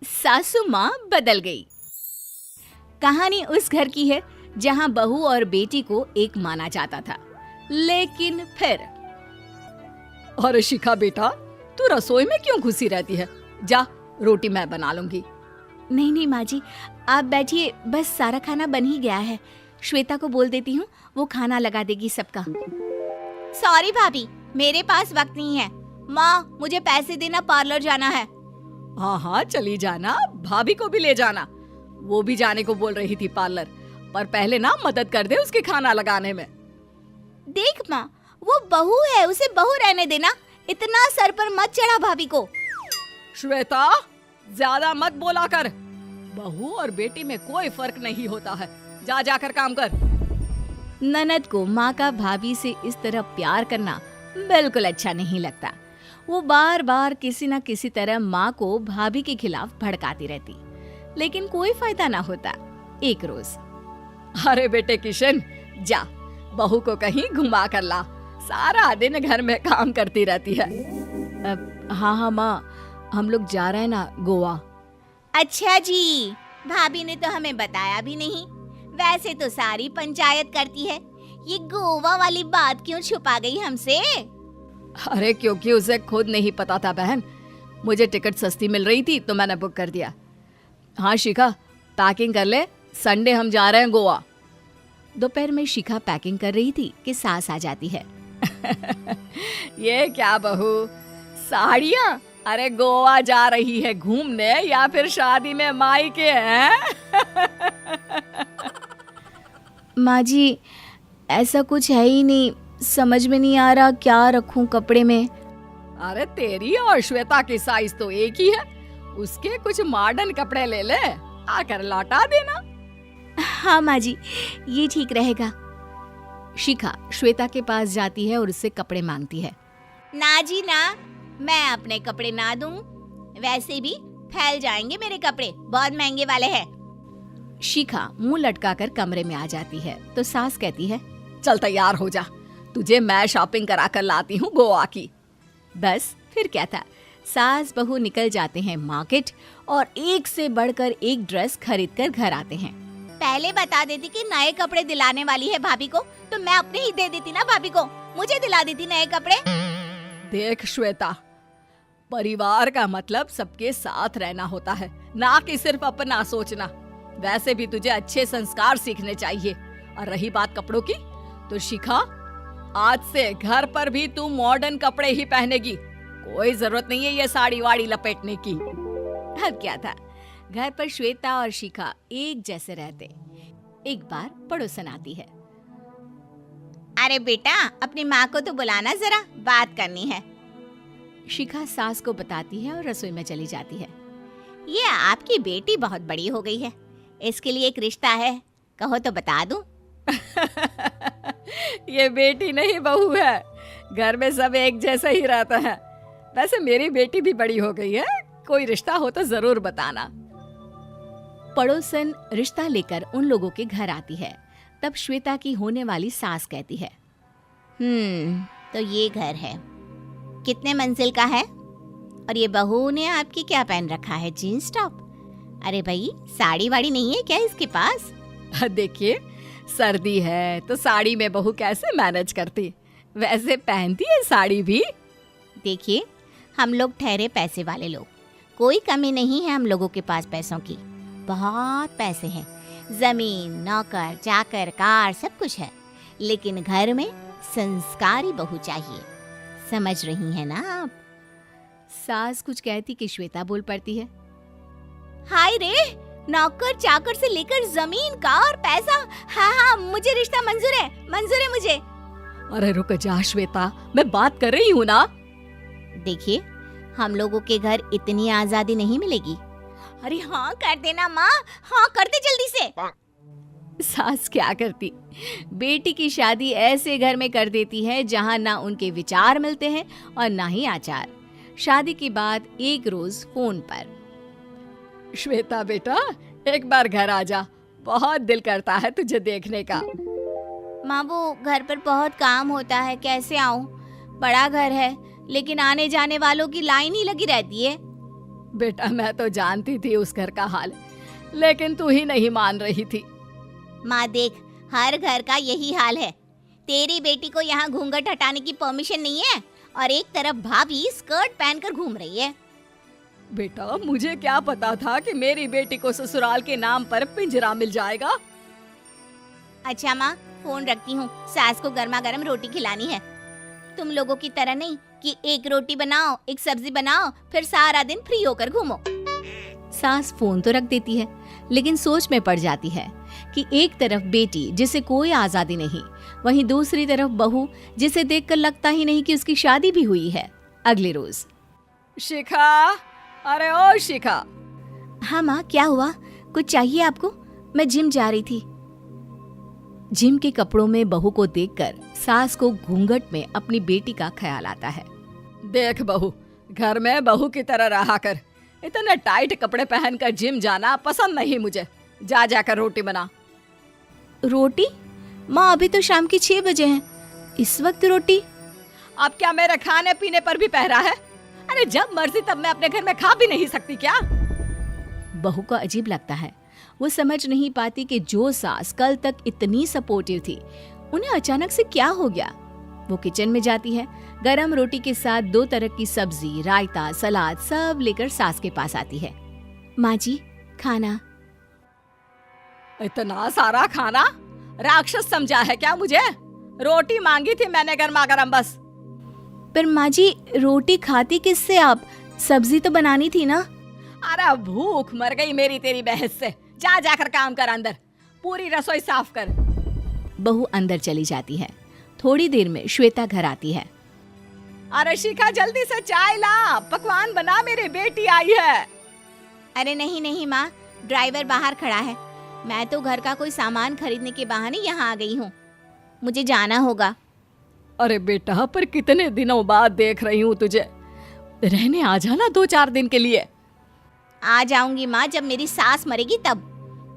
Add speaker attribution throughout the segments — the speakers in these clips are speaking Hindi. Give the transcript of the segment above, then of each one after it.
Speaker 1: सासू माँ बदल गई। कहानी उस घर की है जहाँ बहू और बेटी को एक माना जाता था, लेकिन फिर
Speaker 2: अरे शिखा बेटा, तू रसोई में क्यों घुसी रहती है? जा, रोटी मैं बना लूंगी।
Speaker 1: नहीं नहीं माँ जी, आप बैठिए, बस सारा खाना बन ही गया है। श्वेता को बोल देती हूँ, वो खाना लगा देगी सबका। सॉरी भाभी, मेरे पास वक्त नहीं है। माँ, मुझे पैसे देना, पार्लर जाना है।
Speaker 2: हाँ हाँ चली जाना, भाभी को भी ले जाना। वो भी जाने को बोल रही थी पार्लर, पर पहले ना मदद कर दे उसके खाना लगाने में।
Speaker 1: देख माँ, वो बहू है, उसे बहू रहने देना, इतना सर पर मत चढ़ा भाभी को।
Speaker 2: श्वेता, ज्यादा मत बोला कर। बहू और बेटी में कोई फर्क नहीं होता है। जा जाकर काम कर।
Speaker 1: ननद को माँ का भाभी से इस तरह प्यार करना बिल्कुल अच्छा नहीं लगता। वो बार बार किसी न किसी तरह माँ को भाभी के खिलाफ भड़काती रहती, लेकिन कोई फायदा ना होता। एक रोज,
Speaker 2: अरे बेटे किशन, जा बहू को कहीं घुमा कर ला, सारा दिन घर में काम करती रहती है।
Speaker 1: हाँ हाँ माँ, हम लोग जा रहे हैं ना गोवा। अच्छा जी, भाभी ने तो हमें बताया भी नहीं। वैसे तो सारी पंचायत करती है, ये गोवा वाली बात क्यों छुपा गई हमसे?
Speaker 2: अरे क्योंकि उसे खुद नहीं पता था बहन। मुझे टिकट सस्ती मिल रही थी तो मैंने बुक कर दिया। हाँ शिखा, पैकिंग कर ले, संडे हम जा रहे हैं गोवा।
Speaker 1: दोपहर में शिखा पैकिंग कर रही थी कि सास आ जाती है।
Speaker 2: ये क्या बहू, साड़ियाँ? अरे गोवा जा रही है घूमने या फिर शादी में मायके हैं?
Speaker 1: माँ जी, ऐसा कुछ है ही नहीं, समझ में नहीं आ रहा क्या रखूं कपड़े में।
Speaker 2: अरे तेरी और श्वेता की साइज तो एक ही है, उसके कुछ मॉडर्न कपड़े ले ले, आकर लौटा देना।
Speaker 1: हाँ माँ जी, ये ठीक रहेगा। शिखा श्वेता के पास जाती है और उससे कपड़े मांगती है। ना जी ना, मैं अपने कपड़े ना दूं, वैसे भी फैल जाएंगे मेरे कपड़े, बहुत महंगे वाले हैं। शिखा मुंह लटकाकर कमरे में आ जाती है तो सास कहती है,
Speaker 2: चल तैयार हो जा, तुझे मैं शॉपिंग करा कर लाती हूँ गोवा की।
Speaker 1: बस फिर क्या था, सास बहू निकल जाते हैं मार्केट और एक से बढ़कर एक ड्रेस खरीद कर घर आते हैं। पहले बता देती कि नए कपड़े दिलाने वाली है भाभी को, तो मैं अपने ही दे देती ना भाभी को, मुझे दिला देती नए कपड़े।
Speaker 2: देख श्वेता, परिवार का मतलब सबके साथ रहना होता है, ना कि सिर्फ अपना सोचना। वैसे भी तुझे अच्छे संस्कार सीखने चाहिए। और रही बात कपड़ों की, तो शिखा, आज से घर पर भी तू मॉडर्न कपड़े ही पहनेगी। कोई जरूरत नहीं है ये साड़ी वाड़ी लपेटने की।
Speaker 1: अब क्या था, घर पर श्वेता और शिखा एक जैसे रहते। एक बार पड़ोसन आती है। अरे बेटा, अपनी माँ को तो बुलाना जरा, बात करनी है। शिखा सास को बताती है और रसोई में चली जाती है। ये आपकी बेटी बहुत बड़ी हो गई है, इसके लिए एक रिश्ता है, कहो तो बता दूं।
Speaker 2: ये बेटी नहीं बहू है, घर में सब एक जैसा ही रहता है। वैसे मेरी बेटी भी बड़ी हो गई है, कोई रिश्ता हो तो जरूर बताना।
Speaker 1: पड़ोसन रिश्ता लेकर उन लोगों के घर आती है। तब श्वेता की होने वाली सास कहती है, तो ये घर है, कितने मंजिल का है? और ये बहू ने आपकी क्या पहन रखा है, जीन्स टॉप? अरे भाई, साड़ी वाड़ी नहीं है क्या इसके पास?
Speaker 2: देखिए, सर्दी है तो साड़ी में बहू कैसे मैनेज करती, वैसे पहनती है साड़ी भी।
Speaker 1: देखिए, हम लोग ठहरे पैसे वाले लोग, कोई कमी नहीं है हम लोगों के पास पैसों की, बहुत पैसे हैं, जमीन, नौकर चाकर, कार, सब कुछ है, लेकिन घर में संस्कारी बहू चाहिए। समझ रही हैं ना आप? सास कुछ कहती कि श्वेता बोल पड़ती है, हाय रे, नौकर चाकर से लेकर जमीन, कार, पैसा, हाँ हाँ, मुझे रिश्ता मंजूर है, मंजूर है मुझे।
Speaker 2: अरे रुक जा श्वेता, मैं बात कर रही हूँ ना।
Speaker 1: देखिए, हम लोगों के घर इतनी आजादी नहीं मिलेगी। अरे हाँ कर देना माँ, हाँ कर दे जल्दी से। सास क्या करती, बेटी की शादी ऐसे घर में कर देती है जहाँ ना उनके विचार मिलते हैं और ना ही आचार। शादी के बाद एक रोज फोन पर,
Speaker 2: श्वेता बेटा, एक बार घर आ जा, बहुत दिल करता है तुझे देखने का।
Speaker 1: माँ, वो घर पर बहुत काम होता है, कैसे आऊँ? बड़ा घर है, लेकिन आने जाने वालों की लाइन ही लगी रहती है।
Speaker 2: बेटा मैं तो जानती थी उस घर का हाल, लेकिन तू ही नहीं मान रही थी।
Speaker 1: माँ देख, हर घर का यही हाल है। तेरी बेटी को यहाँ घूंघट हटाने की परमिशन नहीं है और एक तरफ भाभी स्कर्ट पहनकर घूम रही है।
Speaker 2: बेटा मुझे क्या पता था कि मेरी बेटी को ससुराल के नाम पर पिंजरा मिल जाएगा।
Speaker 1: अच्छा माँ, फोन रखती हूँ, सास को गर्मा गर्म रोटी खिलानी है। तुम लोगों की तरह नहीं कि एक रोटी बनाओ, एक सब्जी बनाओ, फिर सारा दिन फ्री होकर घूमो। सास फोन तो रख देती है, लेकिन सोच में पड़ जाती है कि एक तरफ बेटी जिसे कोई आजादी नहीं, वहीं दूसरी तरफ बहू जिसे देखकर लगता ही नहीं कि उसकी शादी भी हुई है। अगले रोज।
Speaker 2: शिखा, अरे ओ शिखा।
Speaker 1: हाँ माँ, क्या हुआ? कुछ चाहिए आपको? मैं जिम जा रही थी। जिम के कपड़ों में बहू को देखकर सास को घूंघट में अपनी बेटी का ख्याल आता है।
Speaker 2: देख बहू, घर में बहू की तरह रहा कर। इतने टाइट कपड़े पहनकर जिम जाना पसंद नहीं मुझे। जा जाकर रोटी बना।
Speaker 1: रोटी? माँ अभी तो शाम के 6 बजे हैं, इस वक्त रोटी?
Speaker 2: अब क्या मेरे खाने पीने पर भी पहरा है? अरे जब मर्जी तब मैं अपने घर में खा भी नहीं सकती क्या?
Speaker 1: बहू को अजीब लगता है। वो समझ नहीं पाती कि जो सास कल तक इतनी सपोर्टिव थी, उन्हें अचानक से क्या हो गया। वो किचन में जाती है, गरम रोटी के साथ 2 तरह की सब्जी, रायता, सलाद सब लेकर सास के पास आती है। माँ जी, खाना।
Speaker 2: इतना सारा खाना? राक्षस समझा है क्या मुझे? रोटी मांगी थी मैंने गर्मा गर्म बस।
Speaker 1: पर माँ जी, रोटी खाती किससे आप? सब्जी तो बनानी थी ना।
Speaker 2: अरे भूख मर गई मेरी तेरी बहस से। जा जाकर काम कर, अंदर पूरी रसोई साफ कर।
Speaker 1: बहू अंदर चली जाती है। थोड़ी देर में श्वेता घर आती है।
Speaker 2: अरे शिखा जल्दी से चाय ला, पकवान बना, मेरी बेटी आई है।
Speaker 1: अरे नहीं नहीं माँ, ड्राइवर बाहर खड़ा है। मैं तो घर का कोई सामान खरीदने के बहाने यहाँ आ गई हूँ, मुझे जाना होगा।
Speaker 2: अरे बेटा, पर कितने दिनों बाद देख रही हूँ तुझे, रहने आ जाना 2-4 दिन के लिए।
Speaker 1: आ जाऊंगी माँ, जब मेरी सास मरेगी तब।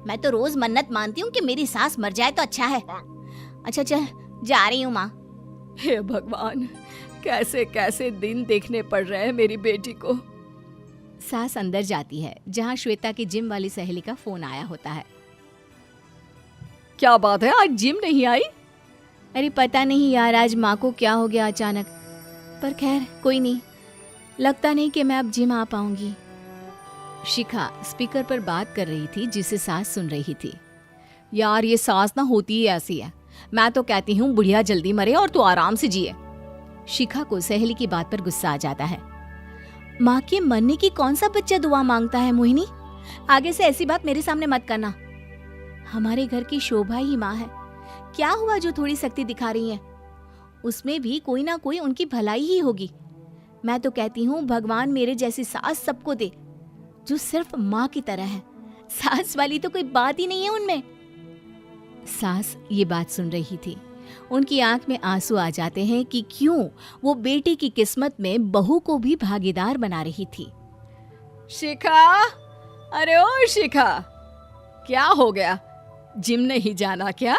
Speaker 1: मैं तो रोज मन्नत मानती हूँ कि मेरी सास मर जाए तो अच्छा है। अच्छा चल, जा रही हूँ माँ।
Speaker 2: हे भगवान, कैसे कैसे दिन देखने पड़ रहे हैं मेरी बेटी को।
Speaker 1: सास अंदर जाती है, जहाँ श्वेता की जिम वाली सहेली का फोन आया होता है।
Speaker 2: क्या बात है, आज जिम नहीं आई?
Speaker 1: अरे पता नहीं यार, आज माँ को क्या हो गया अचानक। पर खैर कोई नहीं, लगता नहीं कि मैं अब जिम आ पाऊंगी। शिखा स्पीकर पर बात कर रही थी, जिसे सास सुन रही थी।
Speaker 2: यार ये सास ना होती ही ऐसी है। मैं तो कहती हूँ बुढ़िया जल्दी मरे और तू आराम से जिए।
Speaker 1: शिखा को सहेली की बात पर गुस्सा आ जाता है। माँ के मरने की कौन सा बच्चा दुआ मांगता है मोहिनी? आगे से ऐसी बात मेरे सामने मत करना। हमारे घर की शोभा ही माँ है। क्या हुआ जो थोड़ी सख्ती दिखा रही है? उसमें भी कोई ना कोई उनकी भलाई ही होगी। मैं तो कहती हूँ भगवान मेरे जैसी सास सबको दे, जो सिर्फ माँ की तरह है। सास वाली तो कोई बात ही नहीं है उनमें। सास ये बात सुन रही थी। उनकी आंख में आंसू आ जाते हैं कि क्यों वो बेटी की किस्मत में बहू को भी भागीदार बना रही थी।
Speaker 2: शिखा, अरे ओ शिखा, क्या हो गया? जिम नहीं जाना क्या?